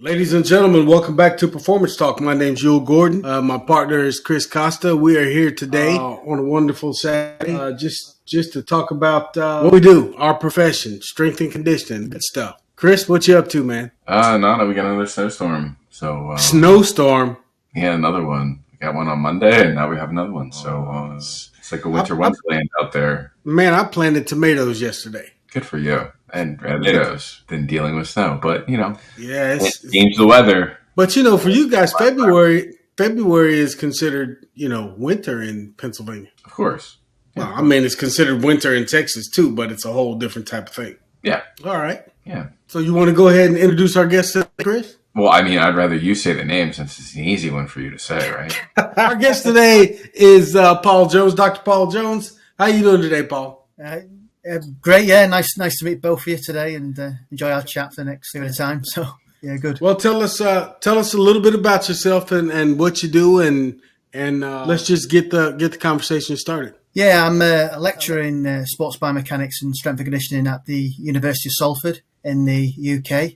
Ladies and gentlemen, welcome back to Performance Talk. My name's Yul Gordon. My partner is Chris Costa. We are here today on a wonderful Saturday just to talk about what we do, our profession, strength and conditioning, good stuff. Chris, what you up to, man? No, we got another snowstorm. Snowstorm? Yeah, another one. We got one on Monday, and now we have another one. So it's like a winter wonderland out there. Man, I planted tomatoes yesterday. Good for you. And tomatoes. Then dealing with snow. But, yeah, it's change the weather. But, for you guys, February is considered, winter in Pennsylvania. Of course. Yeah. Well, it's considered winter in Texas, too, but it's a whole different type of thing. Yeah. All right. Yeah. So you want to go ahead and introduce our guest today, Chris? Well, I'd rather you say the name since it's an easy one for you to say, right? Our guest today is Paul Jones, Dr. Paul Jones. How you doing today, Paul? Great, yeah. Nice to meet both of you today and enjoy our chat for the next bit of time. So, yeah, good. Well, tell us a little bit about yourself and what you do, and let's just get the conversation started. Yeah, I'm a lecturer in sports biomechanics and strength and conditioning at the University of Salford in the UK.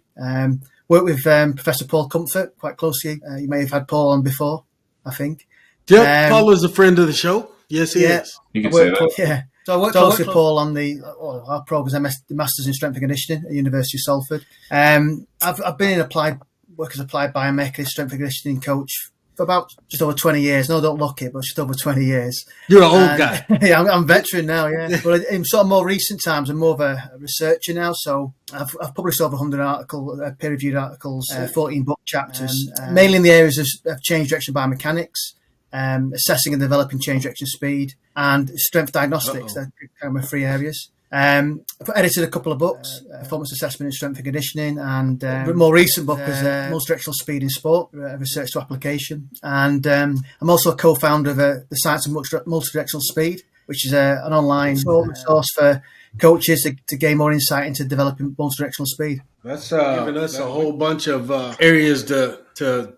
Work with Professor Paul Comfort quite closely. You may have had Paul on before, I think. Yeah, Paul is a friend of the show. Yes, he is. You can say that. Yeah. So I worked closely with Paul on our program was the Masters in Strength and Conditioning at the University of Salford. I've been in applied biomechanics, strength and conditioning coach for about just over 20 years. No, don't look it, but just over 20 years. You're an old guy. Yeah, I'm a veteran now, yeah. But in sort of more recent times, I'm more of a researcher now. So I've published over 100 peer-reviewed articles, 14 book chapters, mainly in the areas of change direction biomechanics, assessing and developing change direction speed, and strength diagnostics. They're kind of my three areas. I've edited a couple of books, Performance Assessment in Strength and Conditioning, and the more recent book was Multidirectional Speed in Sport, Research to Application. And I'm also a co-founder of the Science of Multidirectional Speed, which is an online source for coaches to gain more insight into developing multidirectional speed. That's giving us a whole bunch of areas to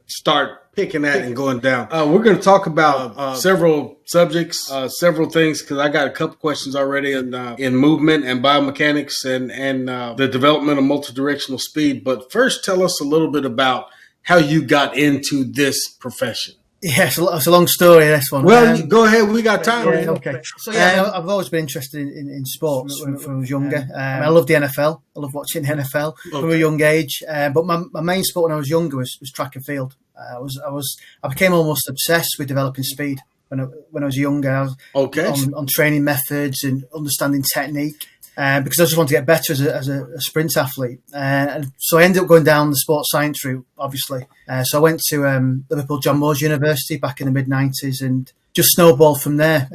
start picking at and going down. We're going to talk about several subjects, several things, because I got a couple questions already in movement and biomechanics and the development of multidirectional speed. But first, tell us a little bit about how you got into this profession. Yeah, it's a long story, this one. Well, go ahead. We got time. Yeah, okay. So, I've always been interested in sports when I was younger. I love the NFL. I love watching the NFL from a young age. But my main sport when I was younger was track and field. I became almost obsessed with developing speed when I was younger. I was on training methods and understanding technique. Because I just wanted to get better as a sprint athlete. And so I ended up going down the sports science route, obviously. So I went to Liverpool John Moores University back in the mid-90s and just snowballed from there.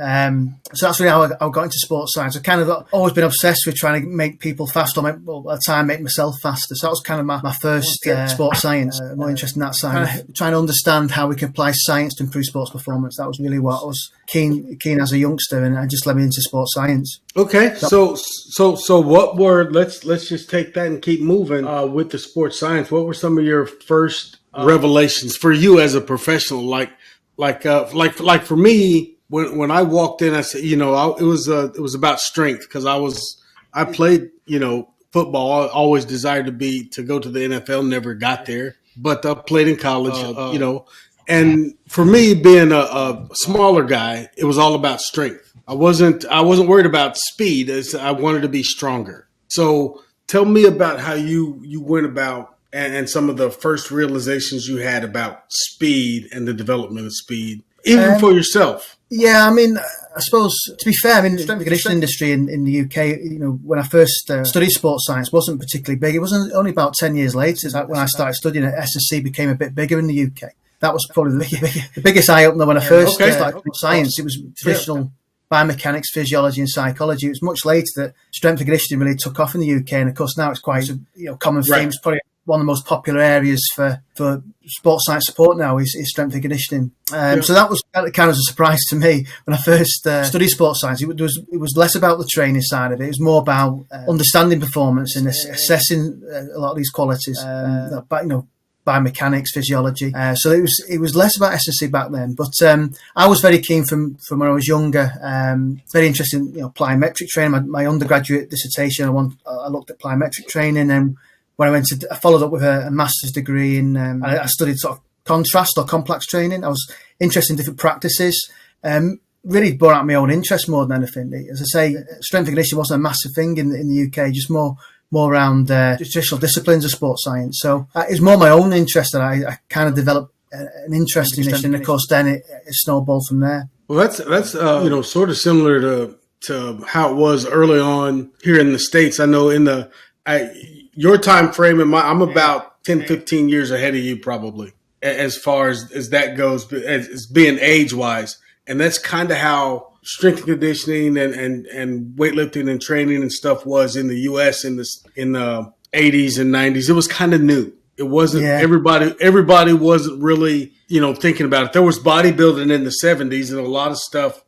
So that's really how I got into sports science. I've kind of always been obsessed with trying to make people faster, at the time make myself faster. So that was kind of my first sports science, more interested in that side. Trying to understand how we can apply science to improve sports performance. That was really what I was keen as a youngster, and I just led me into sports science. Okay, so what were let's just take that and keep moving with the sports science. What were some of your first revelations for you as a professional? Like for me, when I walked in, I said, it was about strength because I played, football. I always desired to go to the NFL, never got there, but I played in college, and for me being a smaller guy, it was all about strength. I wasn't worried about speed as I wanted to be stronger. So tell me about how you went about and some of the first realizations you had about speed and the development of speed, even for yourself. Yeah, I suppose, to be fair, the strength and conditioning industry in the UK, when I first studied sports science, wasn't particularly big. It wasn't only about 10 years later that when I started studying it, S&C became a bit bigger in the UK. That was probably the biggest eye-opener when I first started science. It was traditional biomechanics, physiology, and psychology. It was much later that strength and conditioning really took off in the UK, and of course now it's quite a common theme. It's probably one of the most popular areas for sports science support now is strength and conditioning. So that was kind of a surprise to me when I first studied sports science. It was less about the training side of it. It was more about understanding performance and assessing a lot of these qualities. Biomechanics, physiology. So it was less about S&C back then. But I was very keen from when I was younger. Very interested in plyometric training. My undergraduate dissertation, I looked at plyometric training, and when I followed up with a master's degree in, I studied sort of contrast or complex training. I was interested in different practices. Really brought out my own interest more than anything. As I say, strength and conditioning wasn't a massive thing in the UK, just more around traditional disciplines of sports science. So it's more my own interest that I kind of developed an interest in this, and of course then it snowballed from there. Well, that's sort of similar to how it was early on here in the States. I know your time frame and I'm about 10, 15 years ahead of you probably as far as that goes, as being age wise. And that's kind of how strength and conditioning and weightlifting and training and stuff was in the U.S. in the 80s and 90s. It was kind of new. It wasn't everybody wasn't really, thinking about it. There was bodybuilding in the 70s and a lot of stuff,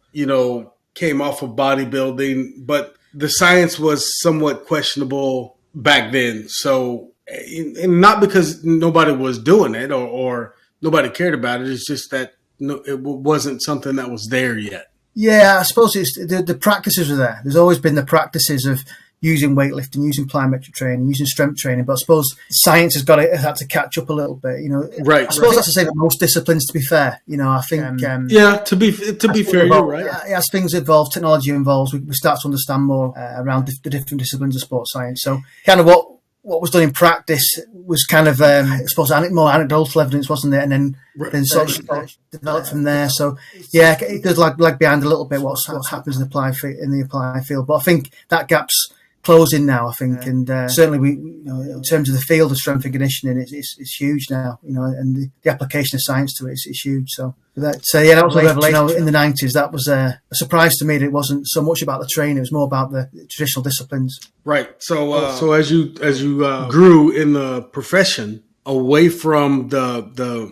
came off of bodybuilding, but the science was somewhat questionable back then. So, and not because nobody was doing it or nobody cared about it. It's just that it wasn't something that was there yet. Yeah, I suppose it's the practices were there. There's always been the practices of using weightlifting, using plyometric training, using strength training. But I suppose science has had to catch up a little bit. Right. I suppose that's the same with most disciplines. To be fair, I think. To be fair, you're right. As things evolve, technology evolves, we start to understand more around the different disciplines of sports science. So, kind of what was done in practice was kind of, I suppose, more anecdotal evidence, wasn't it? And then sort of developed from there. So, yeah, it does lag behind a little bit what happens in the applied field. But I think that gap's closing now, I think, and certainly we, in terms of the field of strength and conditioning, it's huge now, and the application of science to it is huge. So that was a revelation. In the 90s, that was a surprise to me that it wasn't so much about the training; it was more about the traditional disciplines. Right. So as you grew in the profession away from the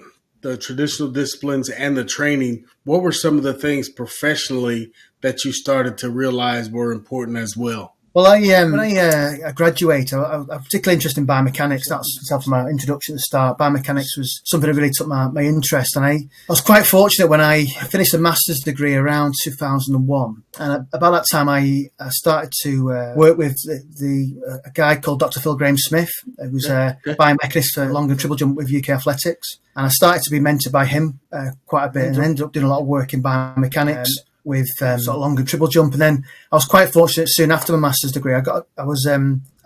traditional disciplines and the training, what were some of the things professionally that you started to realize were important as well? Well, when I graduated, I'm particularly interested in biomechanics. That's from my introduction at the start. Biomechanics was something that really took my interest. And I was quite fortunate when I finished a master's degree around 2001. And about that time, I started to work with a guy called Dr. Phil Graham-Smith, who was a biomechanist for long and triple jump with UK Athletics. And I started to be mentored by him quite a bit and ended up doing a lot of work in biomechanics. With sort of long and triple jump, and then I was quite fortunate. Soon after my master's degree, I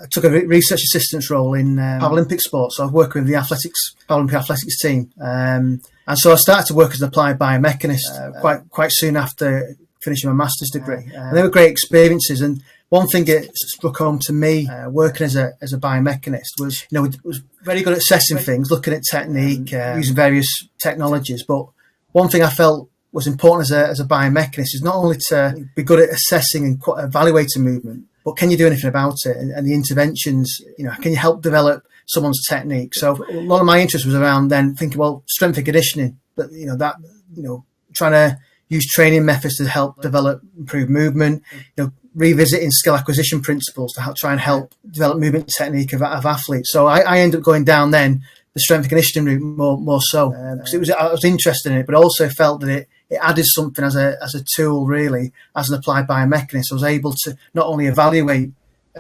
took a research assistance role in Paralympic sports. So I was working with the Paralympic athletics team, and so I started to work as an applied biomechanist quite soon after finishing my master's degree. And they were great experiences. And one thing that struck home to me working as a biomechanist was, was very good at assessing things, looking at technique, using various technologies. But one thing I felt was important as a biomechanist is not only to be good at assessing and evaluating movement, but can you do anything about it? And the interventions, can you help develop someone's technique? So a lot of my interest was around then thinking, well, strength and conditioning, but trying to use training methods to help improve movement, revisiting skill acquisition principles to try and help develop movement technique of athletes. So I ended up going down then the strength and conditioning route more so because I was interested in it, but also felt that it added something as a tool, really, as an applied biomechanist. I was able to not only evaluate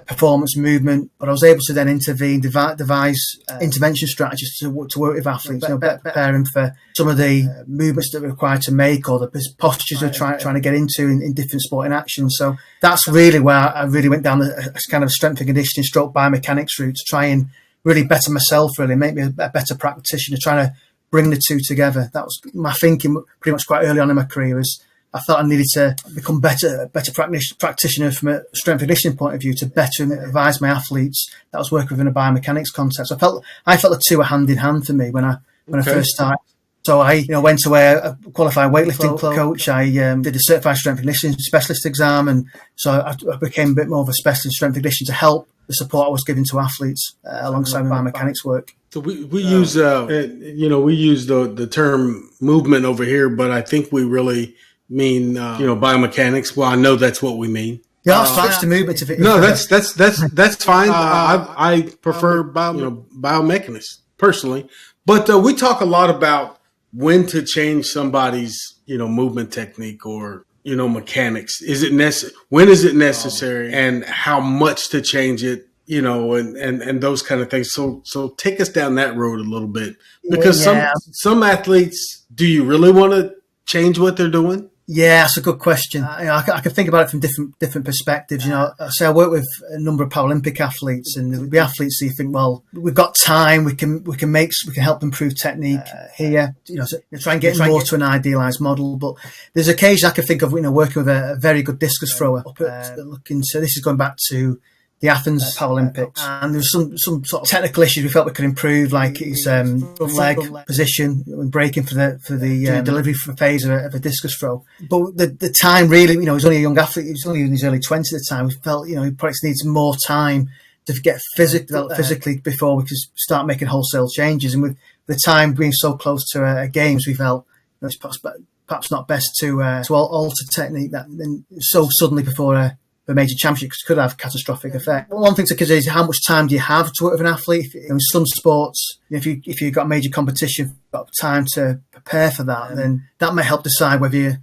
performance movement, but I was able to then intervene, devise intervention strategies to work with athletes, prepare them for some of the movements that we're required to make or the postures we're trying to get into in different sporting actions. So that's really where I really went down the kind of strength and conditioning stroke biomechanics route to try and really better myself, really make me a better practitioner, trying to bring the two together. That was my thinking pretty much quite early on in my career. I felt I needed to become a better practitioner from a strength and conditioning point of view to better advise my athletes that I was working within a biomechanics context. I felt the two were hand in hand for me when I first started. So I went to a qualified weightlifting coach. I did a certified strength and conditioning specialist exam, and so I became a bit more of a specialist in strength and conditioning to help the support I was giving to athletes alongside my biomechanics work. So we use we use the term movement over here, but I think we really mean biomechanics. Well, I know that's what we mean. Yeah, I'll switch to movement. No, that's fine. I prefer biomechanics personally, but we talk a lot about when to change somebody's movement technique or mechanics. When is it necessary, and how much to change it? and those kind of things. So take us down that road a little bit, because some athletes, do you really want to change what they're doing? Yeah, that's a good question. I can think about it from different perspectives. I work with a number of Paralympic athletes, and the athletes who think, well, we've got time, we can help improve technique here. So try and get more to an idealised model. But there's occasions I can think of, working with a very good discus thrower. So this is going back to the Athens Paralympics, and there was some sort of technical issues we felt we could improve, like his front leg position, breaking for the delivery phase of a discus throw. But the time really, he was only a young athlete, he was only in his early 20s at the time. We felt, he probably needs more time to get physically before we could start making wholesale changes. And with the time being so close to games, we felt it's perhaps not best to alter technique that then so suddenly before a major championship could have a catastrophic effect. One thing to consider is how much time do you have to work with an athlete. In some sports, if you've got a major competition, you've got time to prepare for that, then that may help decide whether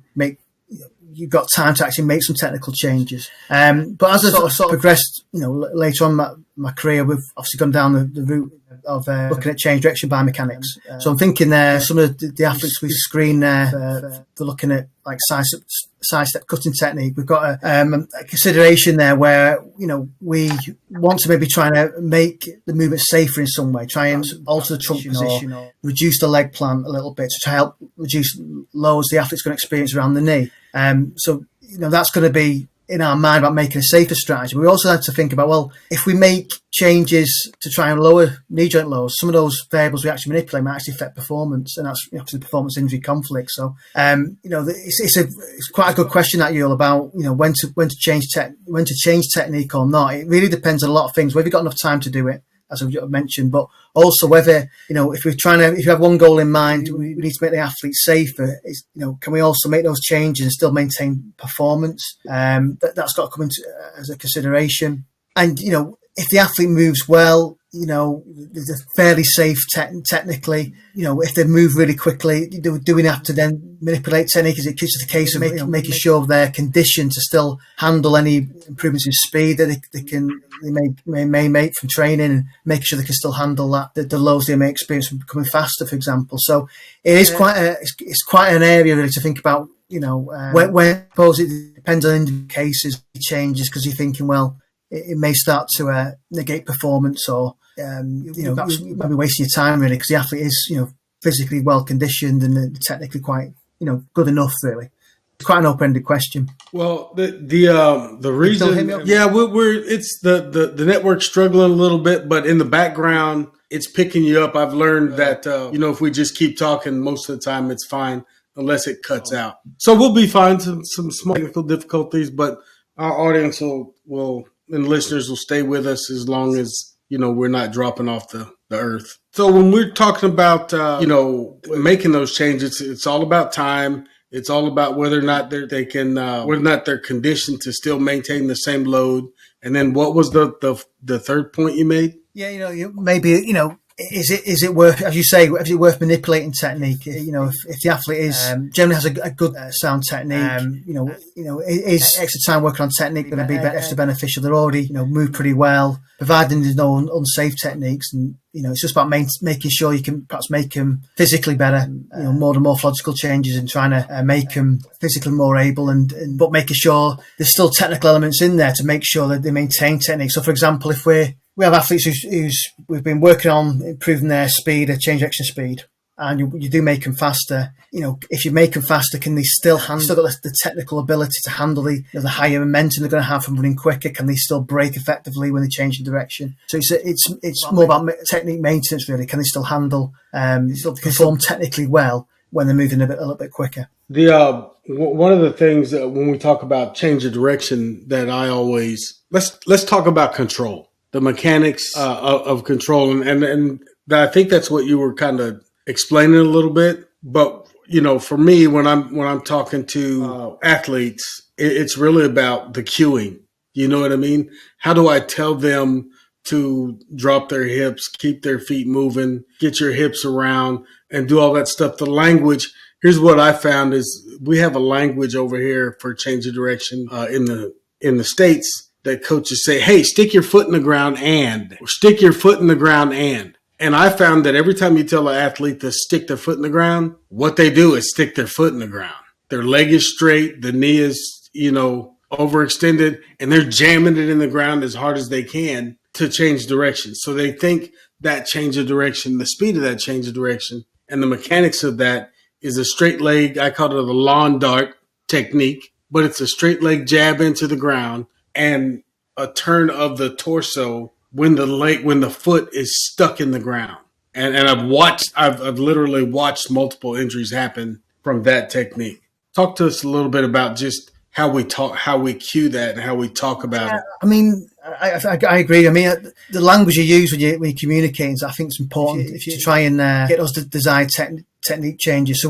you've got time to actually make some technical changes. But as I sort of progressed, later on in my career, we've obviously gone down the route of looking at change direction biomechanics. So I'm thinking there, some of the athletes we screen there for looking at like side step cutting technique. We've got a consideration there where, we want to maybe try to make the movement safer in some way, try and alter the trunk position or reduce the leg plant a little bit to try to help reduce loads the athlete's going to experience around the knee. So that's going to be in our mind about making a safer strategy. We also had to think about, well, if we make changes to try and lower knee joint loads, some of those variables we actually manipulate might actually affect performance, and that's the performance injury conflict. So, it's quite a good question that you're about, when to change technique or not. It really depends on a lot of things. Whether you've got enough time to do it, as I've mentioned, but also whether, if you have one goal in mind, we need to make the athlete safer, can we also make those changes and still maintain performance? That's got to come into as a consideration. And, if the athlete moves well, they're fairly safe technically. If they move really quickly, do we have to then manipulate technique? Is it just a case of making sure they're conditioned to still handle any improvements in speed that they may make from training, and making sure they can still handle the lows they may experience from becoming faster, for example. So it is it's quite an area really to think about. When I suppose it depends on individual cases, changes, because you're thinking, well, it may start to negate performance, or perhaps you might be wasting your time really, because the athlete is physically well conditioned and technically quite good enough. Really, it's quite an open-ended question. Well, the reason, it's the network's struggling a little bit, but in the background it's picking you up. I've learned that if we just keep talking, most of the time it's fine unless it cuts out. So we'll be fine. Some small technical difficulties, but our audience will and listeners will stay with us as long as, we're not dropping off the earth. So when we're talking about, making those changes, it's all about time. It's all about whether or not whether or not they're conditioned to still maintain the same load. And then what was the third point you made? Yeah, maybe, is it worth, as you say, is it worth manipulating technique? If the athlete is generally has a good sound technique, is extra time working on technique going to be extra beneficial? They're already move pretty well, providing there's no unsafe techniques, and it's just about making sure you can perhaps make them physically better, more the morphological changes, and trying to make them physically more able, but making sure there's still technical elements in there to make sure that they maintain technique. So, for example, if we have athletes who's we've been working on improving their speed, their change direction speed, and you do make them faster. If you make them faster, can they still got the technical ability to handle the higher momentum they're going to have from running quicker? Can they still brake effectively when they change the direction? So it's more about technique maintenance really. Can they still handle, still perform technically well when they're moving a little bit quicker? One of the things when we talk about change of direction that I always let's talk about control. The mechanics of control, and I think that's what you were kind of explaining a little bit. But for me, when I'm talking to athletes, it's really about the cueing. You know what I mean? How do I tell them to drop their hips, keep their feet moving, get your hips around, and do all that stuff? The language. Here's what I found is we have a language over here for change of direction in the States. that coaches say, hey, stick your foot in the ground or stick your foot in the ground and. And I found that every time you tell an athlete to stick their foot in the ground, what they do is stick their foot in the ground. Their leg is straight, the knee is, overextended, and they're jamming it in the ground as hard as they can to change direction. So they think that change of direction, the speed of that change of direction, and the mechanics of that is a straight leg. I call it a lawn dart technique, but it's a straight leg jab into the ground and a turn of the torso when the foot is stuck in the ground. And I've literally watched multiple injuries happen from that technique. Talk to us a little bit about just how we cue that and how we talk about it. I mean, I agree. I mean, the language you use when you're communicating, I think it's important if you try and get those desired technique changes.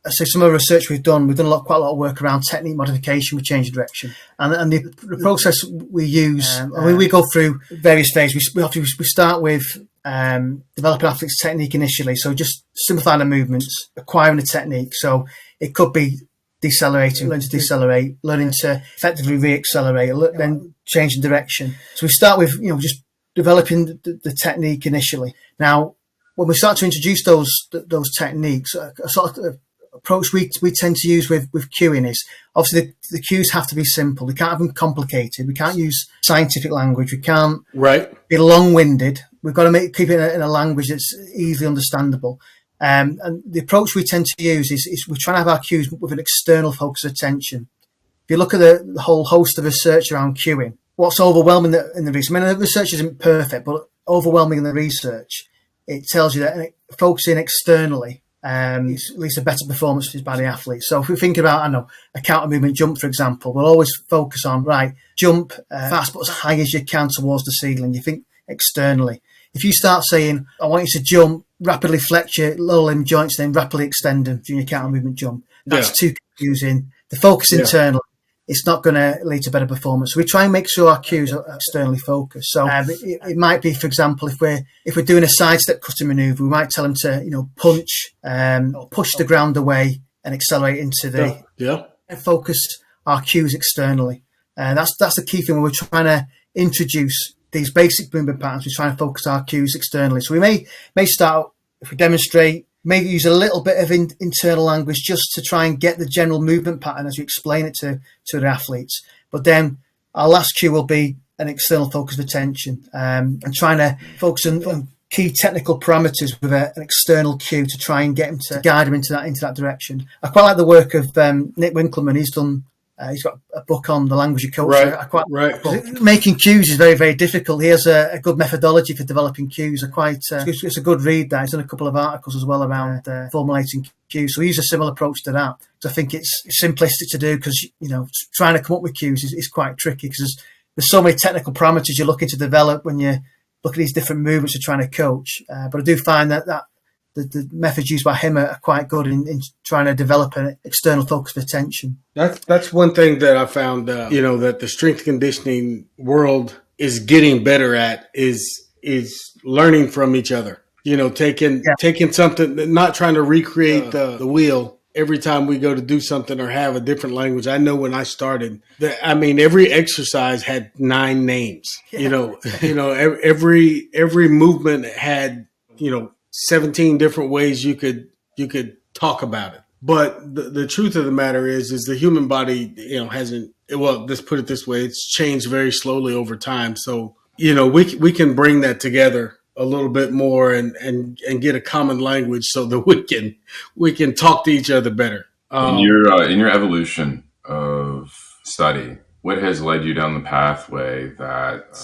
So some of the research we've done quite a lot of work around technique modification with change of direction, and the process we use. We go through various phases. We start with developing athlete's technique initially. So just simplifying the movements, acquiring the technique. So it could be decelerating, learning to decelerate, learning to effectively re-accelerate, then changing direction. So we start with just developing the technique initially. Now, when we start to introduce those techniques, a sort of approach we tend to use with cueing is obviously the cues have to be simple. We can't have them complicated. We can't use scientific language. We can't be long-winded. We've got to keep it in a language that's easily understandable. And the approach we tend to use is we're trying to have our cues with an external focus of attention. If you look at the whole host of research around cueing, what's overwhelming in the research, I mean, the research isn't perfect, but overwhelming in the research, it tells you that focusing externally leads to better performances by the athlete. So if we think about, a counter movement jump, for example, we'll always focus on, jump fast but as high as you can towards the ceiling. You think externally. If you start saying, I want you to jump, rapidly flex your lower limb joints, then rapidly extend them during your counter movement jump, that's too confusing. The focus internally, it's not going to lead to better performance. So we try and make sure our cues are externally focused. So it might be, for example, if we're doing a sidestep cutting maneuver, we might tell them to punch, or push the ground away and accelerate into and focus our cues externally. That's the key thing when we're trying to introduce these basic movement patterns. We're trying to focus our cues externally. So we may start, if we demonstrate, maybe use a little bit of internal language just to try and get the general movement pattern as we explain it to the athletes. But then our last cue will be an external focus of attention, and trying to focus on key technical parameters with an external cue to try and get him to guide him into that direction. I quite like the work of Nick Winkelman. He's got a book on the language of coaching. Making cues is very, very difficult. He has a good methodology for developing cues. It's a good read. He's done a couple of articles as well around formulating cues. So we use a similar approach to that. So I think it's simplistic to do because, trying to come up with cues is quite tricky because there's so many technical parameters you're looking to develop when you look at these different movements you're trying to coach. But I do find that the methods used by him are quite good in trying to develop an external focus of attention. That's one thing that I found, that the strength conditioning world is getting better at is learning from each other. Taking something, not trying to recreate the wheel every time we go to do something or have a different language. I know when I started, every exercise had 9 names. Every movement had 17 different ways you could talk about it. But the truth of the matter is the human body, hasn't, let's put it this way, it's changed very slowly over time. So, we can bring that together a little bit more and get a common language so that we can talk to each other better. In your evolution of study, what has led you down the pathway that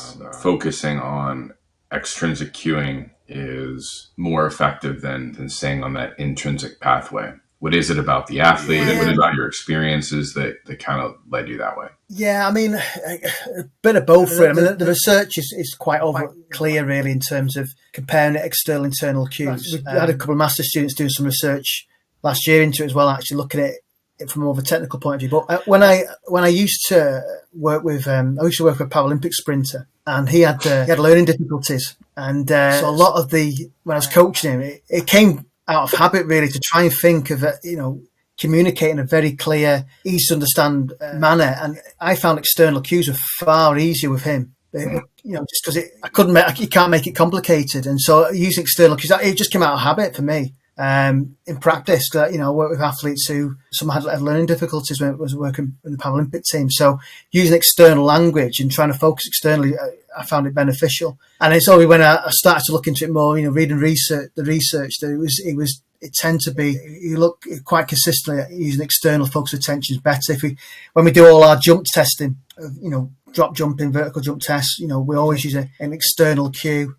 focusing on extrinsic cueing is more effective than staying on that intrinsic pathway? What is it about the athlete? What is it about your experiences that kind of led you that way? Yeah, a bit of both. The research is quite clear, really, in terms of comparing external internal cues. We had a couple of master's students doing some research last year into it as well, actually looking at it from more of a technical point of view. But when I used to work with a Paralympic sprinter, and he had learning difficulties, and so a lot of when I was coaching him, it came out of habit really to try and think of can communicate in a very clear, easy to understand manner. And I found external cues were far easier with him. Just because you can't make it complicated. And so using external cues, it just came out of habit for me. In practice, I work with athletes who some had learning difficulties when I was working in the Paralympic team. So using external language and trying to focus externally, I found it beneficial. And it's only when I started to look into it more, reading the research that it tend to be, you look quite consistently at using external focus attention is better. When we do all our jump testing, drop jumping, vertical jump tests, we always use an external cue.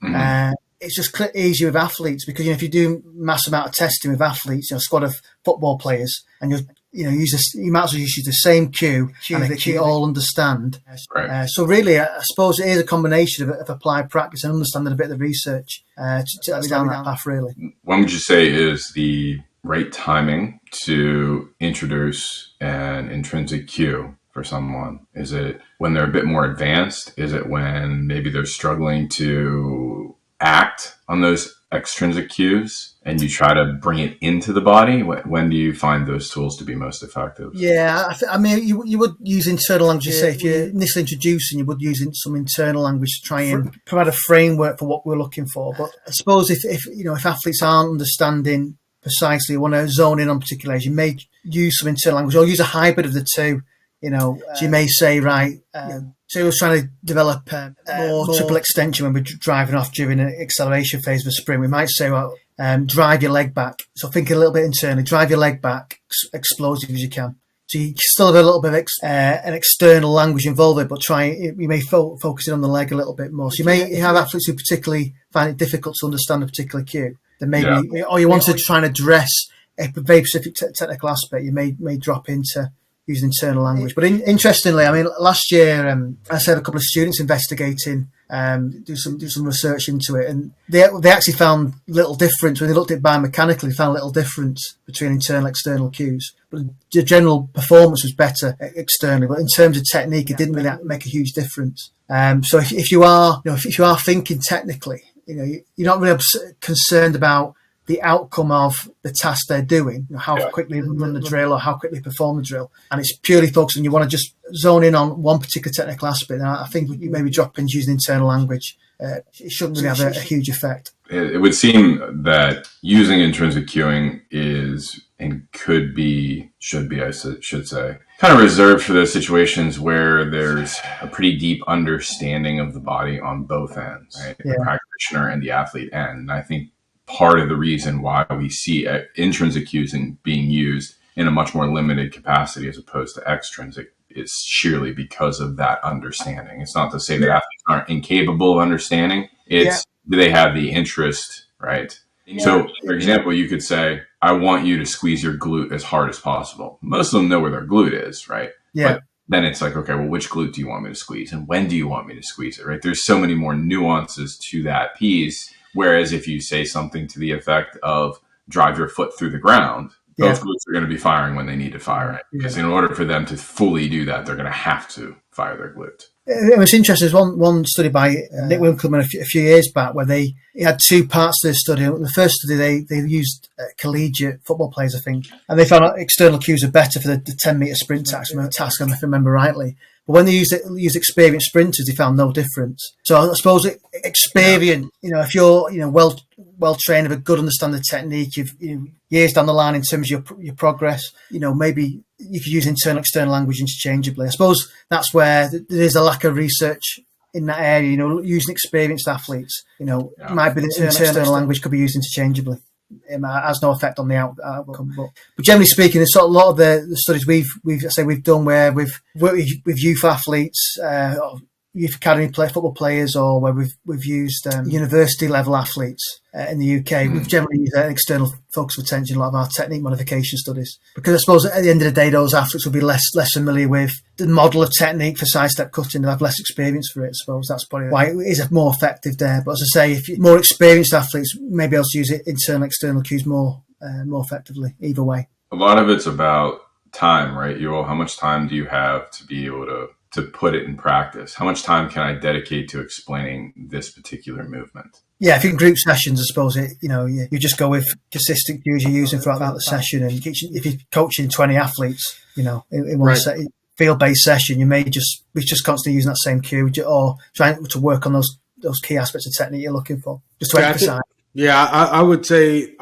It's just easier with athletes because if you do mass amount of testing with athletes, a squad of football players, and you might as well use the same cue and that you all understand. Right. So really, I suppose it is a combination of applied practice and understanding a bit of the research to get down that path. Really, what would you say is the right timing to introduce an intrinsic cue for someone? Is it when they're a bit more advanced? Is it when maybe they're struggling to act on those extrinsic cues and you try to bring it into the body? When do you find those tools to be most effective? Yeah, you would use internal language. Say if you're initially introducing, you would use some internal language to try and provide a framework for what we're looking for. But I suppose if athletes aren't understanding precisely, want to zone in on particular areas, you may use some internal language or use a hybrid of the two. So you may say, so he was trying to develop more triple extension when we're driving off during an acceleration phase of a sprint. We might say, drive your leg back. So think a little bit internally, drive your leg back, explosive as you can. So you still have a little bit of an external language involved, but you may focus it on the leg a little bit more. So you may have athletes who particularly find it difficult to understand a particular cue. Then maybe, or you want to try and address a very specific technical aspect, you may drop into using internal language. But interestingly, last year I had a couple of students investigating, do some research into it, and they actually found little difference when they looked at biomechanically. They found little difference between internal and external cues, but the general performance was better externally. But in terms of technique, it didn't really make a huge difference. So if you are thinking technically, you're not really concerned about the outcome of the task they're doing, how quickly they run the drill or how quickly they perform the drill. And it's purely focused on, you want to just zone in on one particular technical aspect. And I think you maybe drop in using internal language. It shouldn't really have a huge effect. It would seem that using intrinsic cueing is and should be, I should say, kind of reserved for those situations where there's a pretty deep understanding of the body on both ends, right? The practitioner and the athlete end. And I think part of the reason why we see intrinsic cues being used in a much more limited capacity as opposed to extrinsic is sheerly because of that understanding. It's not to say that athletes aren't incapable of understanding. It's do they have the interest, right? Yeah. So, for example, you could say, I want you to squeeze your glute as hard as possible. Most of them know where their glute is, right? Yeah. But then it's like, okay, well, which glute do you want me to squeeze? And when do you want me to squeeze it, right? There's so many more nuances to that piece. Whereas if you say something to the effect of drive your foot through the ground, both glutes are going to be firing when they need to fire it. Because in order for them to fully do that, they're going to have to fire their glute. It was interesting. There's one study by Nick Winkelman a few years back where he had two parts to the study. In the first study, they used collegiate football players, I think, and they found external cues are better for the 10-meter sprint task, if I remember rightly. But when they used experienced sprinters, they found no difference. So I suppose experience, if you're well trained, have a good understanding of technique, you've years down the line in terms of your progress, maybe you could use internal external language interchangeably. I suppose that's where there is a lack of research in that area. Using experienced athletes, might be the internal language could be used interchangeably. It has no effect on the outcome, but generally speaking, there's sort of a lot of the studies we've done where we've worked with youth athletes, youth academy football players, or where we've used university level athletes in the UK. We've generally used an external focus of attention, a lot of our technique modification studies, because I suppose at the end of the day, those athletes will be less familiar with the model of technique for side step cutting. They'll have less experience for it. I suppose that's probably why it is more effective there. But as I say, if you're more experienced athletes may be able to use it internal external cues more effectively either way. A lot of it's about time, right? How much time do you have to be able to put it in practice? How much time can I dedicate to explaining this particular movement? Yeah, if in group sessions, I suppose you just go with consistent cues you're using throughout the session. And if you're coaching 20 athletes, in one field-based session, you may just constantly using that same cue or trying to work on those key aspects of technique you're looking for, just to emphasize. I would say,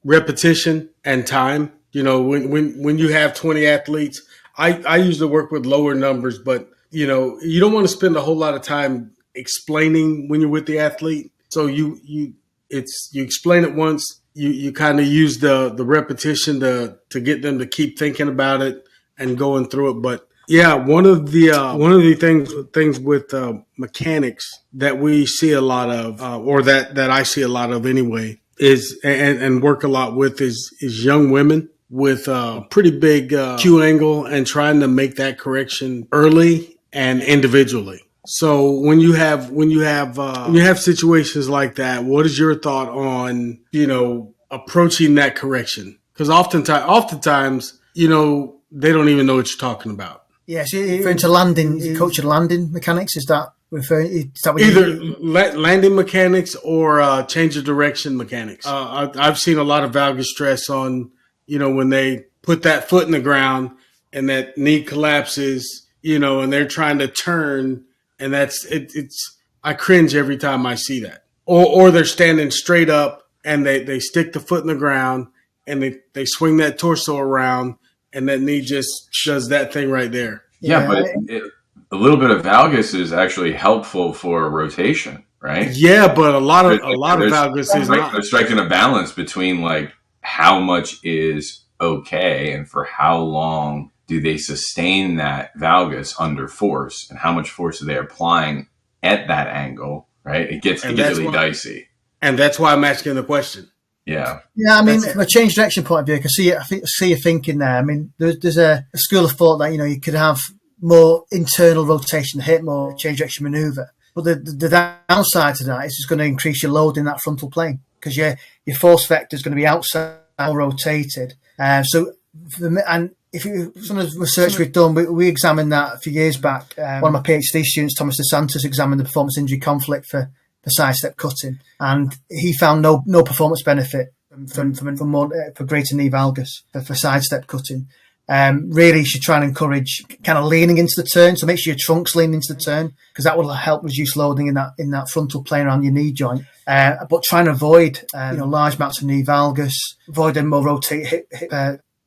repetition and time. When you have 20 athletes, I usually work with lower numbers, but you don't want to spend a whole lot of time explaining when you're with the athlete. So you explain it once, you kind of use the repetition to get them to keep thinking about it and going through it. But yeah, one of the things with mechanics that we see a lot of, or that I see a lot of anyway, is and work a lot with is young women with a pretty big Q angle and trying to make that correction early and individually. So when you have situations like that, what is your thought on approaching that correction? Because oftentimes they don't even know what you're talking about. Yeah, so you're referring to landing, coaching landing mechanics. Is that referring? Either landing mechanics or change of direction mechanics. I've seen a lot of valgus stress on when they put that foot in the ground and that knee collapses, and they're trying to turn. And I cringe every time I see that. Or they're standing straight up and they stick the foot in the ground and they swing that torso around and that knee just does that thing right there. Yeah, but a little bit of valgus is actually helpful for rotation, right? Yeah, but a lot of valgus is not. They're striking a balance between like how much is okay and for how long do they sustain that valgus under force, and how much force are they applying at that angle, right? It gets really dicey. And that's why I'm asking the question. Yeah. Yeah, I mean, from a change direction point of view, I see your thinking there. I mean, there's a school of thought that, you could have more internal rotation hit, more change direction maneuver. But the downside to that is it's going to increase your load in that frontal plane because your force vector is going to be outside or rotated. If some of the research we've done, we examined that a few years back. One of my PhD students, Thomas DeSantis, examined the performance injury conflict for sidestep cutting, and he found no performance benefit for greater knee valgus for sidestep cutting. Really, you should try and encourage kind of leaning into the turn, so make sure your trunk's leaning into the turn because that will help reduce loading in that frontal plane around your knee joint. But trying to avoid large amounts of knee valgus, avoid a more rotate hip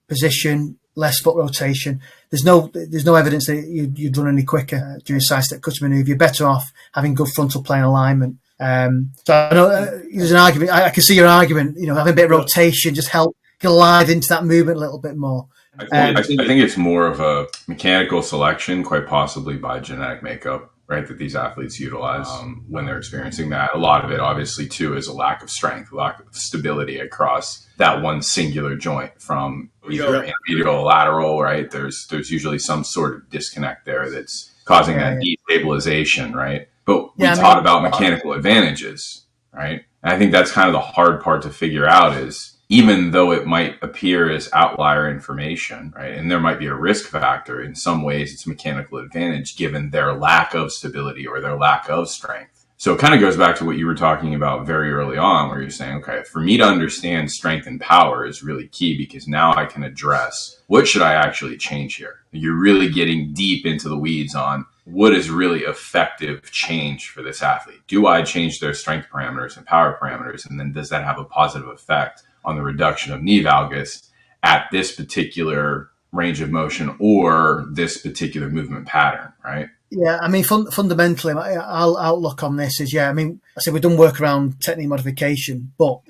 position. Less foot rotation. There's no evidence that you'd run any quicker during sidestep cutting maneuver. You're better off having good frontal plane alignment. So I know there's an argument. I can see your argument. Having a bit of rotation just help glide into that movement a little bit more. I think it's more of a mechanical selection, quite possibly by genetic makeup, right, that these athletes utilize when they're experiencing that. A lot of it, obviously, too, is a lack of strength, a lack of stability across that one singular joint from either medial or lateral, right? There's usually some sort of disconnect there that's causing that destabilization, right? But we taught about mechanical advantages, right? And I think that's kind of the hard part to figure out is even though it might appear as outlier information, right? And there might be a risk factor in some ways, it's a mechanical advantage given their lack of stability or their lack of strength. So it kind of goes back to what you were talking about very early on, where you're saying, okay, for me to understand strength and power is really key because now I can address what should I actually change here? You're really getting deep into the weeds on what is really effective change for this athlete. Do I change their strength parameters and power parameters? And then does that have a positive effect on the reduction of knee valgus at this particular range of motion or this particular movement pattern, right? Yeah, I mean, fundamentally, our outlook on this is, I said we've done work around technique modification, but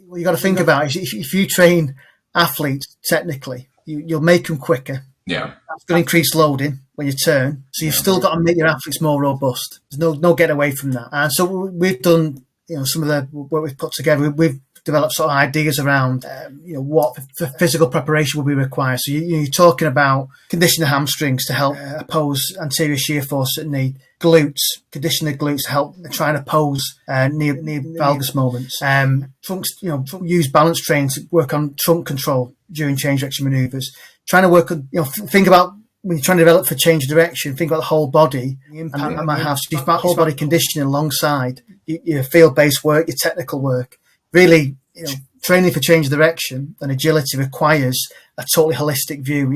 what you got to think about is if you train athletes technically, you'll make them quicker. Yeah. That's going to increase loading when you turn. So you've still got to make your athletes more robust. There's no get away from that. And so we've done, some of the what we've put together. We've develop sort of ideas around, what physical preparation will be required. So you're talking about conditioning the hamstrings to help oppose anterior shear force at knee, glutes, condition the glutes to help try and oppose knee valgus moments. Trunks, use balance training to work on trunk control during change direction maneuvers. Trying to work on, think about when you're trying to develop for change of direction, think about the whole body, the impact that might have. So you've got whole body conditioning alongside your field-based work, your technical work. Really, training for change of direction and agility requires a totally holistic view.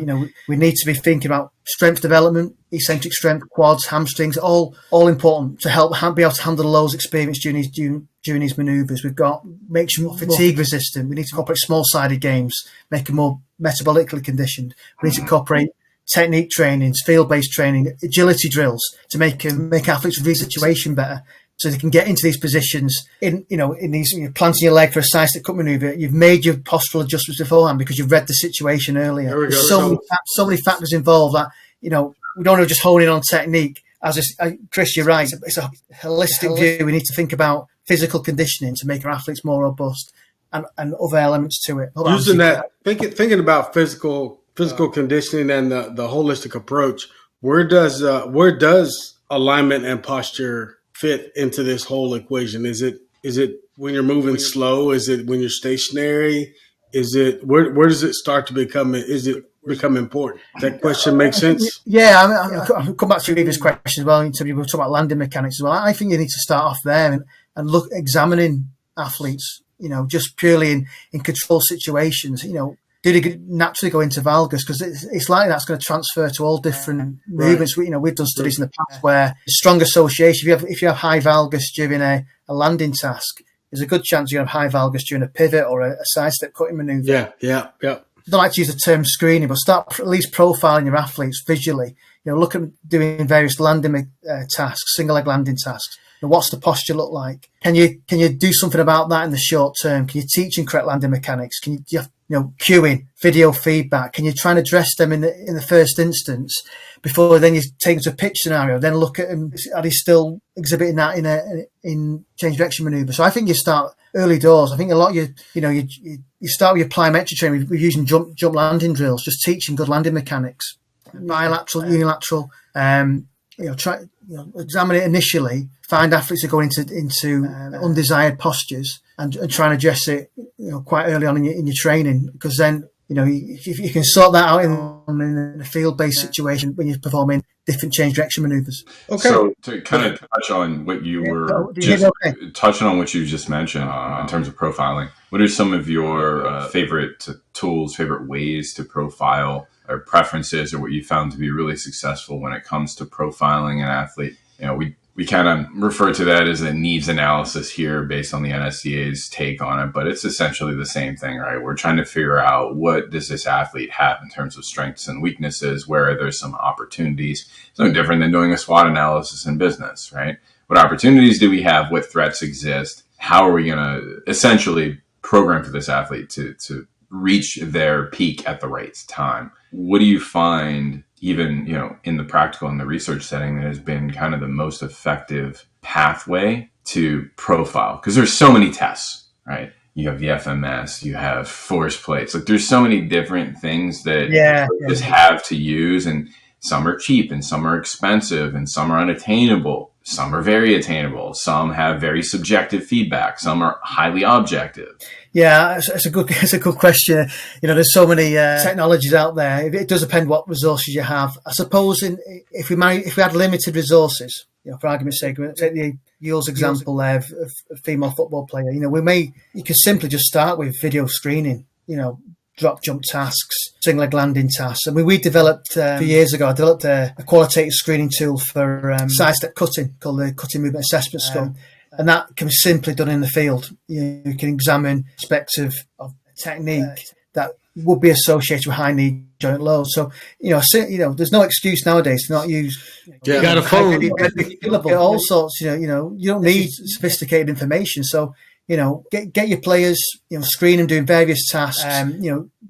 We need to be thinking about strength development, eccentric strength, quads, hamstrings, all important to help be able to handle the lows experienced during these manoeuvres. We've got make sure more fatigue resistant. We need to incorporate small-sided games, make them more metabolically conditioned. We need to incorporate technique trainings, field-based training, agility drills to make athletes read the situation better, so they can get into these positions in these, planting your leg for a side step cut maneuver. You've made your postural adjustments beforehand because you've read the situation earlier. There we go. So many factors involved that, we don't want to just hone in on technique. Chris, you're right. It's a holistic view. We need to think about physical conditioning to make our athletes more robust and other elements to it. Using that, thinking about physical conditioning and the holistic approach, where does alignment and posture fit into this whole equation? Is it when you're moving slow? Is it when you're stationary? Is it where does it start to become? Is it become important? Does that question make sense? Yeah, I'll come back to your previous question as well. In terms of, we were talking about landing mechanics as well. I think you need to start off there and look examining athletes. Just purely in control situations. Do they naturally go into valgus? Because it's likely that's going to transfer to all different movements. We've done studies in the past where strong association. If you have high valgus during a landing task, there's a good chance you're going to have high valgus during a pivot or a side step cutting maneuver. Yeah. I don't like to use the term screening, but start at least profiling your athletes visually. Look at doing various landing tasks, single leg landing tasks. What's the posture look like? Can you do something about that in the short term? Can you teach in correct landing mechanics? Can you have cueing, video feedback? Can you try and address them in the first instance before then you take them to a pitch scenario? Then look at them. Are they still exhibiting that in change direction maneuver? So I think you start early doors. I think a lot of you start with your plyometric training. We're using jump landing drills, just teaching good landing mechanics, bilateral, unilateral. Examine it initially. Find athletes who go into undesired postures and try and address it, quite early on in your training. Because then, if you can sort that out in a field-based situation when you're performing different change direction maneuvers. Okay. So to kind of touch on what you were touching on what you just mentioned in terms of profiling, what are some of your favorite tools, favorite ways to profile, or preferences, or what you found to be really successful when it comes to profiling an athlete? We kind of refer to that as a needs analysis here based on the NSCA's take on it, but it's essentially the same thing, right? We're trying to figure out, what does this athlete have in terms of strengths and weaknesses, where there's some opportunities. It's no different than doing a SWOT analysis in business, right? What opportunities do we have? What threats exist? How are we going to essentially program for this athlete to reach their peak at the right time? What do you find, even, in the practical and the research setting, that has been kind of the most effective pathway to profile? Because there's so many tests, right? You have the FMS, you have force plates. Like, there's so many different things that coaches have to use, and some are cheap and some are expensive and some are unattainable. Some are very attainable. Some have very subjective feedback. Some are highly objective. Yeah, it's a good question. There's so many technologies out there. It does depend what resources you have. I suppose if we had limited resources, for argument's sake, take the Yule's example there of a female football player. You could simply just start with video screening. Drop jump tasks, single leg landing tasks. I mean, we developed a few years ago. I developed a qualitative screening tool for side step cutting called the Cutting Movement Assessment Score. And that can be simply done in the field. You can examine aspects of technique that would be associated with high knee joint load. So, there's no excuse nowadays to not use. You got a phone. All sorts. You don't need sophisticated information. So, get your players. Screen them doing various tasks.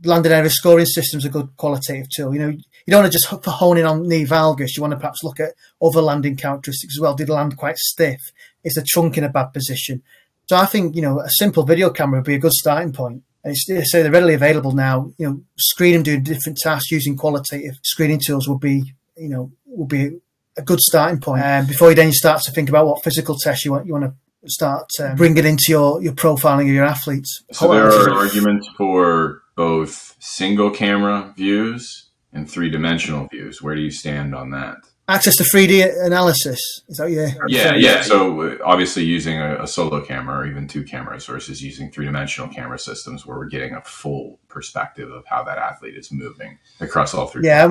Landing area scoring system's a good qualitative tool. You don't want to just hone in on knee valgus. You want to perhaps look at other landing characteristics as well. Did the land quite stiff? Is the trunk in a bad position? So I think, a simple video camera would be a good starting point. And they're readily available now. Screen them doing different tasks using qualitative screening tools would be a good starting point. Before you start to think about what physical tests you want to start bringing into your profiling of your athletes. So there are arguments for both single camera views and three-dimensional views. Where do you stand on that? Access to 3D analysis. Is that Yeah. So obviously using a solo camera or even two cameras versus using three-dimensional camera systems where we're getting a full perspective of how that athlete is moving across all three. Yeah,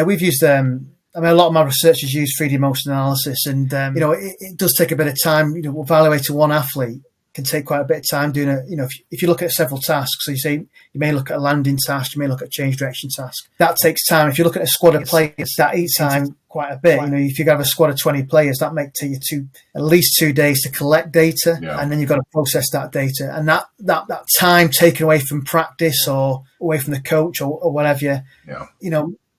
we've used a lot of my researchers use 3D motion analysis, and it does take a bit of time. Evaluating one athlete can take quite a bit of time doing it. If you look at several tasks, so you may look at a landing task, you may look at a change direction task. That takes time. If you look at a squad of players, that eats time quite a bit. If you have a squad of 20 players, that may take you at least 2 days to collect data, and then you've got to process that data. And that time taken away from practice or away from the coach or whatever,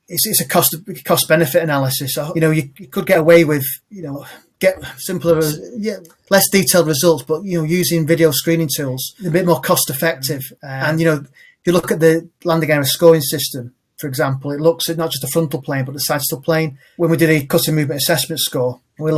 it's a cost benefit analysis. So, you could get away with, get simpler, less detailed results, but using video screening tools, a bit more cost effective. And if you look at the landing area scoring system, for example, it looks at not just the frontal plane but the side still plane. When we did a cutting movement assessment score, we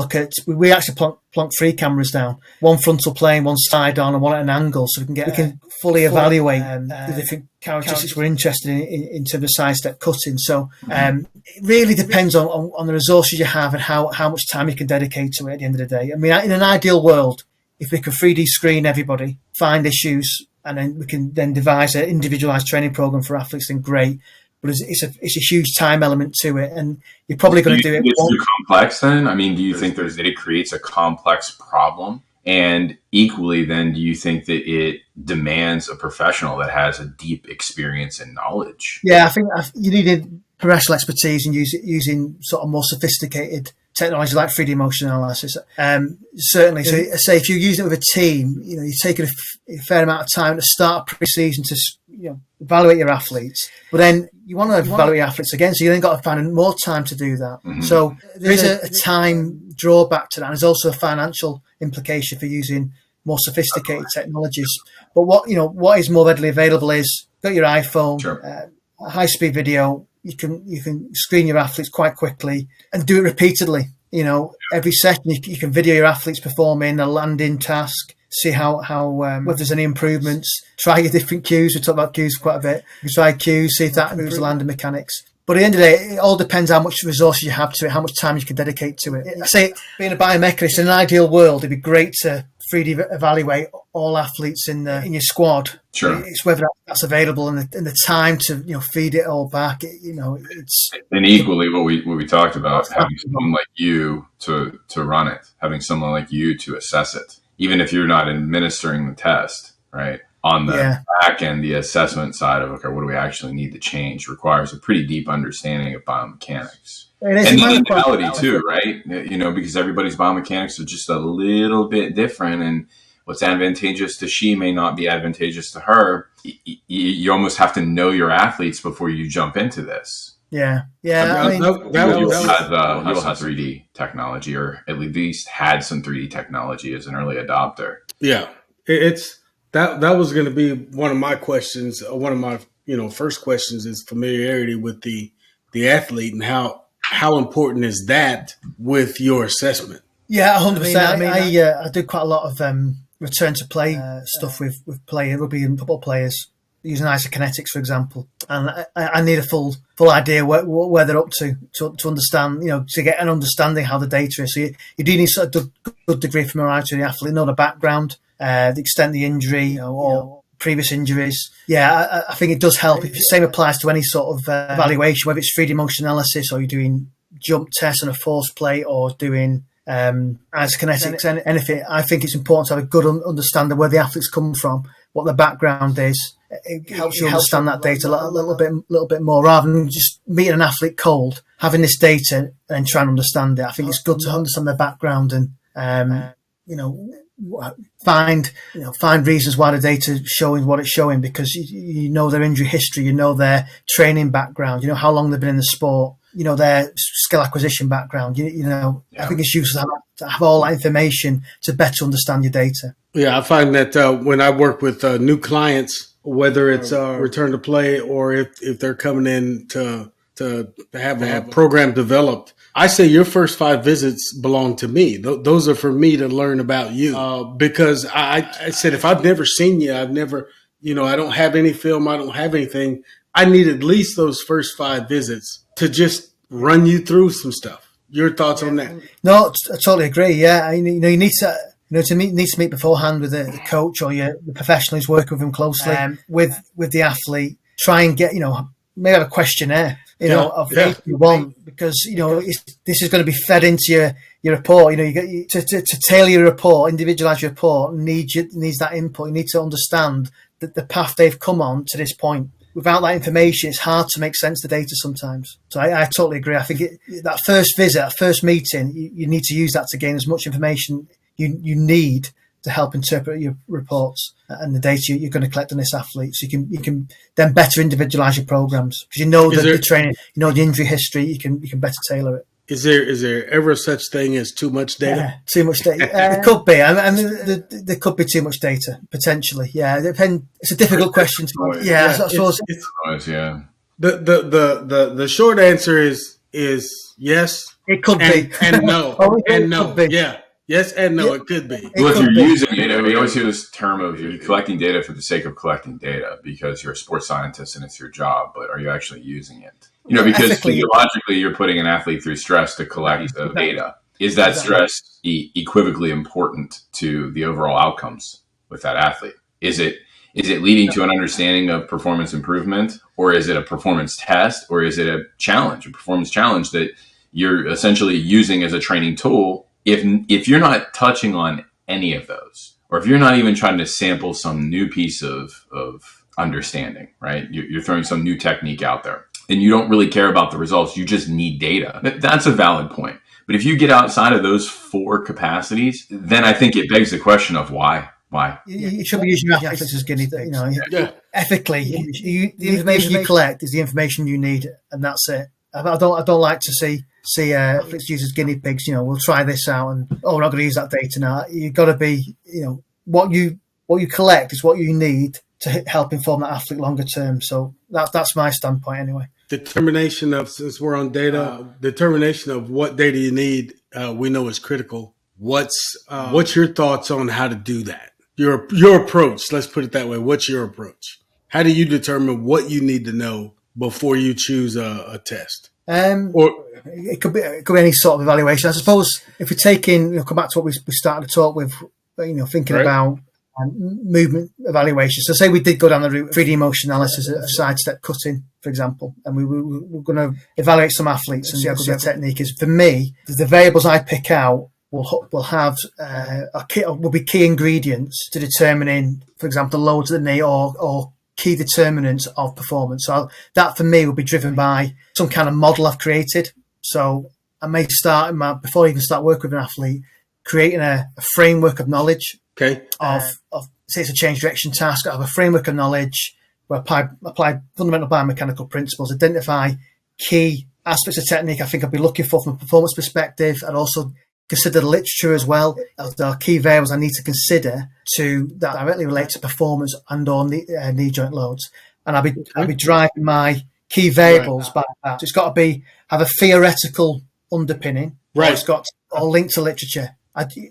actually plonk 3 cameras down, one frontal plane, one side on, and one at an angle, so we can fully evaluate the different characteristics we're interested in terms of sidestep cutting. So it really depends on the resources you have and how much time you can dedicate to it at the end of the day. I mean, in an ideal world, if we could 3D screen everybody, find issues, and then we can then devise an individualized training program for athletes, then great. But it's a huge time element to it, and you're probably going to do it. It's too complex then? I mean, do you think that it creates a complex problem? And equally then, do you think that it demands a professional that has a deep experience and knowledge? Yeah, I think you needed professional expertise and using sort of more sophisticated technology like 3D motion analysis. Certainly. So say if you use it with a team, you take a fair amount of time to start pre-season to evaluate your athletes, but then you want to evaluate your athletes again, so you then got to find more time to do that. Mm-hmm. So there is a time drawback to that, and there's also a financial implication for using more sophisticated technologies. But what is more readily available is got your iPhone, sure. High-speed video. You can screen your athletes quite quickly and do it repeatedly. Every session you can video your athletes performing a landing task, see how whether there's any improvements. Try your different cues. We talk about cues quite a bit. You try cues, see if that improves the landing mechanics. But at the end of the day, it all depends how much resources you have to it, how much time you can dedicate to it. I say, being a biomechanist, in an ideal world, it'd be great to 3D evaluate all athletes in your squad. Sure. It's whether that's available and the time to feed it all back. It's and equally what we talked about, having someone like you to run it, having someone like you to assess it, even if you're not administering the test, right? On the back end, the assessment side of, okay, what do we actually need to change requires a pretty deep understanding of biomechanics. And the mentality too, right? Because everybody's biomechanics are just a little bit different, and what's advantageous to she may not be advantageous to her. You almost have to know your athletes before you jump into this. Yeah. You'll have 3D technology, or at least had some 3D technology as an early adopter. Yeah, That was going to be one of my questions. One of my first questions is familiarity with the athlete, and how important is that with your assessment? Yeah, 100%. I do quite a lot of return to play stuff with rugby and football players using isokinetics, for example, and I need a full idea where they're up to understand, to get an understanding how the data is. So you do need sort of good degree of familiarity with the athlete, know the background. The extent of the injury or previous injuries. Yeah, I think it does help. The same applies to any sort of evaluation, whether it's 3D motion analysis or you're doing jump tests on a force plate or doing isokinetics, anything. I think it's important to have a good understanding where the athletes come from, what their background is. It helps you understand that data a little bit more, rather than just meeting an athlete cold, having this data and trying to understand it. I think it's good to understand their background and find reasons why the data is showing what it's showing, because you know their injury history, their training background, how long they've been in the sport, their skill acquisition background. I think it's useful to have all that information to better understand your data. Yeah, I find that when I work with new clients, whether it's return to play or if they're coming in to have a program developed, I say your first 5 visits belong to me. Those are for me to learn about you. Because I said, if I've never seen you, I've never, I don't have any film, I don't have anything. I need at least those first 5 visits to just run you through some stuff. Your thoughts on that? No, I totally agree. Yeah, you need to meet beforehand with the coach or the professional who's working with them closely with the athlete. Try and get maybe have a questionnaire of what you want, because this is going to be fed into your report. You get to tailor your report, individualize your report. Needs that input. You need to understand that the path they've come on to this point. Without that information, it's hard to make sense of the data sometimes. So I totally agree. I think that first visit, that first meeting, you need to use that to gain as much information you need to help interpret your reports and the data you're going to collect on this athlete, so you can then better individualize your programs, because the training, the injury history, you can better tailor it. Is there ever such thing as too much data? Yeah, too much data. It could be. I mean, there could be too much data potentially. Yeah, it's a difficult question to answer. Yeah, I suppose. The short answer is yes. It could be, and no, and no. Yeah. Yes and no, it could be. Well, if you're using we always hear this term of you're collecting data for the sake of collecting data because you're a sports scientist and it's your job, but are you actually using it? Because physiologically you're putting an athlete through stress to collect the data. Is that stress equivocally important to the overall outcomes with that athlete? Is it leading to an understanding of performance improvement, or is it a performance test, or is it a performance challenge that you're essentially using as a training tool? If you're not touching on any of those, or if you're not even trying to sample some new piece of understanding, right? You're throwing some new technique out there, and you don't really care about the results. You just need data. That's a valid point. But if you get outside of those 4 capacities, then I think it begs the question of why. You should be using your athletes as guinea pigs. Ethically, the information you collect is the information you need, and that's it. I don't like to see athletes used as guinea pigs. We'll try this out, and we're not going to use that data now. You've got to be, what you collect is what you need to help inform that athlete longer term. So that's my standpoint anyway. Determination of, since we're on data, determination of what data you need, we know is critical. What's your thoughts on how to do that? Your approach. Let's put it that way. What's your approach? How do you determine what you need to know before you choose a test? Or it could be any sort of evaluation. I suppose if we're taking, come back to what we started to talk with, thinking about movement evaluation. So say we did go down the route of 3D motion analysis of sidestep cutting, for example, and we were going to evaluate some athletes and see how good their technique is. For me, the variables I pick out will be key ingredients to determining, for example, the loads of the knee or key determinants of performance. So that for me will be driven by some kind of model I've created. So I may start before I even start working with an athlete, creating a framework of knowledge. Okay. Of say it's a change direction task. I have a framework of knowledge where I apply fundamental biomechanical principles, identify key aspects of technique I think I'd be looking for from a performance perspective, and also consider the literature as well. There are key variables I need to consider that directly relate to performance and or knee joint loads. And I'll be driving my key variables by that. So it's got to have a theoretical underpinning. Right. It's got all linked to literature.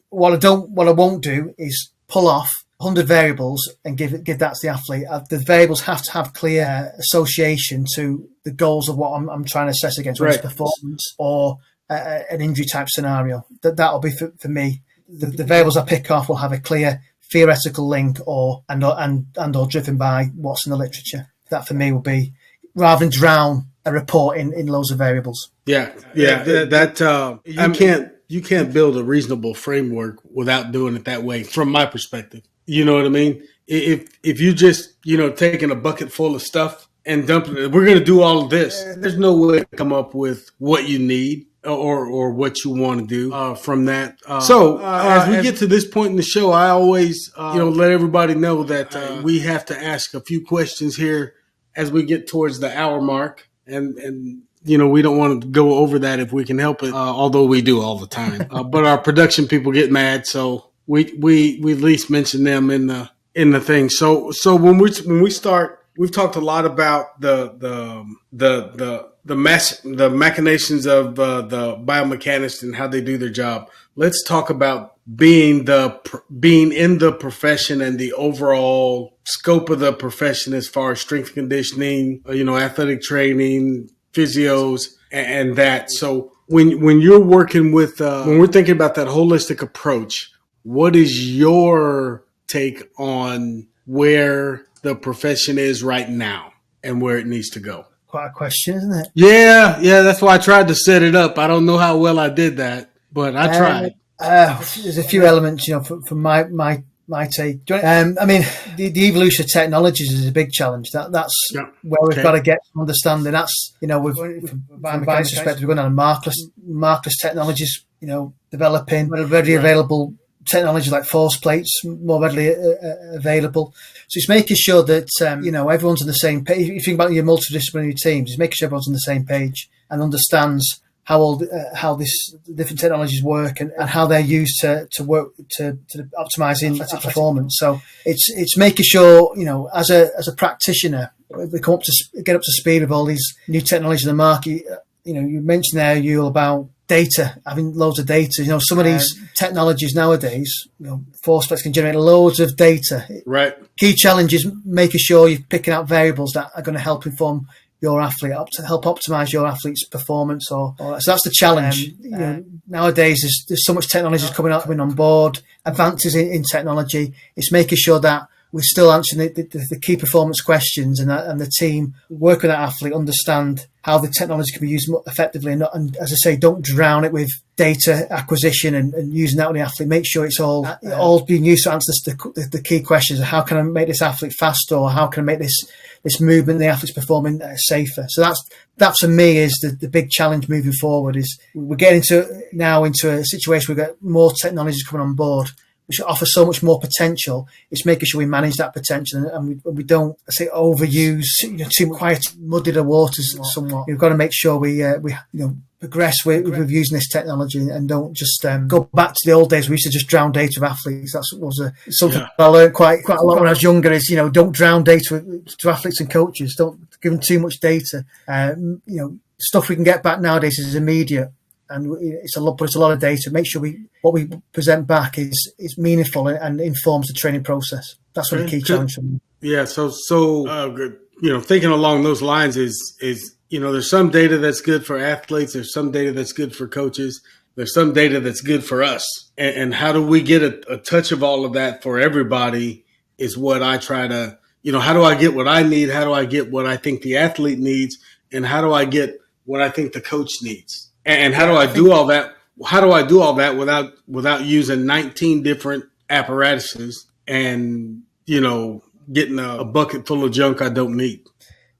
What I won't do is pull off 100 variables and give that to the athlete. The variables have to have clear association to the goals of what I'm trying to assess against, whether it's performance or an injury type scenario. That'll be for me. The variables I pick off will have a clear theoretical link or driven by what's in the literature. That for me will be, rather than drown a report in loads of variables. You can't build a reasonable framework without doing it that way, from my perspective. You know what I mean? If you just, taking a bucket full of stuff and dumping it, we're going to do all of this. There's no way to come up with what you need or what you want to do from that. As we get to this point in the show, I always, let everybody know that we have to ask a few questions here as we get towards the hour mark. And we don't want to go over that if we can help it, although we do all the time. But our production people get mad, so we at least mention them in the thing. So when we start we've talked a lot about the machinations of the biomechanics and how they do their job. Let's talk about being in the profession and the overall scope of the profession as far as strength and conditioning, athletic training, physios, and that. So when you're working with, when we're thinking about that holistic approach, what is your take on where the profession is right now and where it needs to go? Quite a question, isn't it? Yeah. That's why I tried to set it up. I don't know how well I did that, but I tried. There's a few elements, from my take. I mean, the evolution of technologies is a big challenge. That's where we've got to get some understanding. That's, from biomechanics perspective, we're going on markerless technologies, developing readily available technology like force plates, more readily available. So it's making sure that, everyone's on the same page. If you think about your multidisciplinary teams, it's making sure everyone's on the same page and understands how this different technologies work and how they're used to work to optimize athletic performance. So it's making sure, as a practitioner, we get up to speed with all these new technologies in the market. You mentioned there, Yul, about data, having loads of data. Some of these technologies nowadays, force plates can generate loads of data. Right. Key challenge is making sure you're picking out variables that are going to help inform your athlete, to help optimize your athlete's performance. So that's the challenge. Nowadays, there's so much technology coming on board, advances in technology. It's making sure that we're still answering the key performance questions, and the team work with that athlete, understand how the technology can be used more effectively, and as I say, don't drown it with data acquisition and using that on the athlete. Make sure it's all being used to answer the key questions of how can I make this athlete faster, or how can I make this movement the athlete's performing safer. So that for me is the big challenge moving forward. Is we're getting into a situation where we've got more technologies coming on board, which offer so much more potential. It's making sure we manage that potential and we don't, overuse, too much, quite muddy the waters somewhat. We've got to make sure we progress with using this technology and don't just go back to the old days. We used to just drown data of athletes. That was something I learned quite a lot when I was younger. Is don't drown data to athletes and coaches. Don't give them too much data. Stuff we can get back nowadays is immediate. And it's a lot of data. Make sure what we present back is meaningful and informs the training process. That's what the key challenge for me. Yeah. So thinking along those lines is there's some data that's good for athletes. There's some data that's good for coaches. There's some data that's good for us. And how do we get a touch of all of that for everybody is what I try to, how do I get what I need? How do I get what I think the athlete needs? And how do I get what I think the coach needs? And how do I do all that? How do I do all that without using 19 different apparatuses and, getting a bucket full of junk I don't need?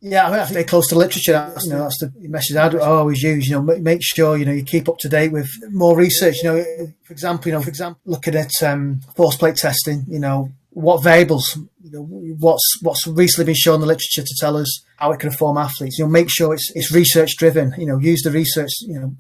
Yeah, I have to stay close to literature. That's the message I always use. Make sure you keep up to date with more research. For example, looking at force plate testing. What variables, what's recently been shown in the literature to tell us how it can inform athletes. Make sure it's research driven. Use the research.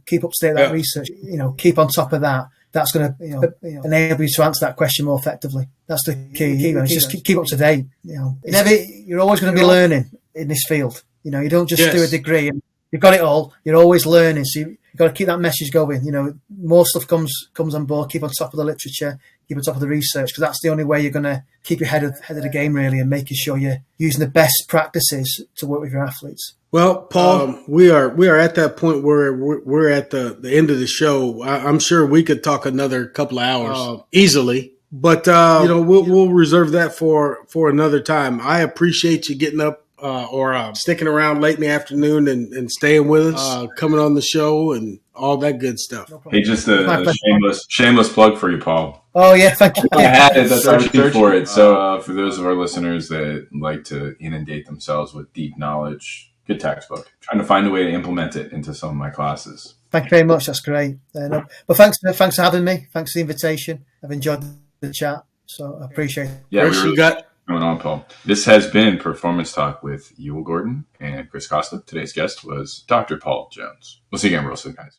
Keep up to date with that research. Keep on top of that. That's going to enable you to answer that question more effectively. That's the key. Just keep up to date. You're always going to be learning in this field. You don't just do a degree and you've got it all. You're always learning. So you've got to keep that message going. More stuff comes on board. Keep on top of the literature. Keep on top of the research, because that's the only way you're going to keep your head of the game, really, and making sure you're using the best practices to work with your athletes. Well, Paul, we are at that point where we're at the end of the show. I'm sure we could talk another couple of hours easily, but we'll reserve that for another time. I appreciate you getting up or sticking around late in the afternoon and staying with us, coming on the show and all that good stuff. Hey, just a shameless plug for you, Paul. Oh, yeah, thank you. I had it, that's searching for it. So for those of our listeners that like to inundate themselves with deep knowledge, good textbook. Trying to find a way to implement it into some of my classes. Thank you very much. That's great. But thanks for having me. Thanks for the invitation. I've enjoyed the chat, so I appreciate it. Yeah, going on, Paul. This has been Performance Talk with Yul Gordon and Chris Costa. Today's guest was Dr. Paul Jones. We'll see you again real soon, guys.